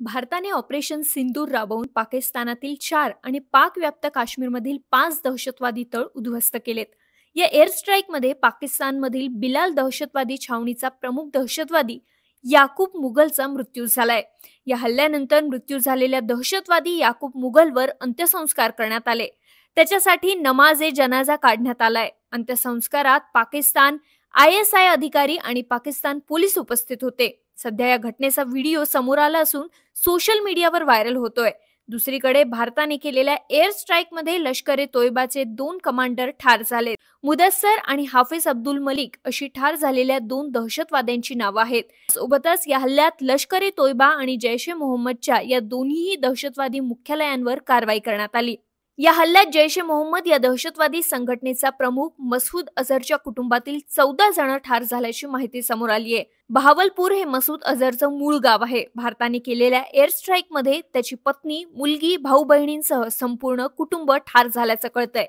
भारताने ऑपरेशन सिंदूर राबवून पाकिस्तानातील 4 आणि पाक व्याप्त काश्मीरमधील 5 दहशतवादी तळ उद्ध्वस्त केलेत. या एअर स्ट्राईकमध्ये पाकिस्तानमधील बिलाल दहशतवादी छावणीचा प्रमुख दहशतवादी याकूब मुगलचा मृत्यू झालाय. या हल्ल्यानंतर मृत्यू झालेल्या दहशतवादी याकूब मुगलवर अंत्यसंस्कार करण्यात आले. त्याच्यासाठी नमाज ए जनाजा काढण्यात आलाय. अंत्यसंस्कारात पाकिस्तान ISI अधिकारी आणि पाकिस्तान पोलीस उपस्थित होते. सध्या या घटनेचा व्हिडिओ समोर आला असून सोशल मीडियावर व्हायरल होतोय. दुसरीकडे भारताने केलेल्या एअर स्ट्राईकमध्ये लष्कर-ए-तोयबाचे 2 कमांडर ठार झाले. मुदस्सर आणि हाफिज अब्दुल मलिक अशी ठार झालेल्या 2 दहशतवाद्यांची नावं आहेत. सोबतच या हल्ल्यात लष्कर-ए-तोयबा आणि जैश-ए-मोहम्मदच्या या दोन्ही दहशतवादी मुख्यालयांवर कारवाई करण्यात आली. या हल्ल्यात जैश-ए-मोहम्मद या दहशतवादी संघटनेचा प्रमुख मसूद अझरच्या कुटुंबातील 14 जण ठार झाल्याची माहिती समोर आली आहे. बहावलपूर हे मसूद अझरचं मूळ गाव आहे. भारताने केलेल्या एअर स्ट्राईकमध्ये त्याची पत्नी, मुलगी, भाऊ-बहिणींसह संपूर्ण कुटुंब ठार झाल्याचं कळतंय.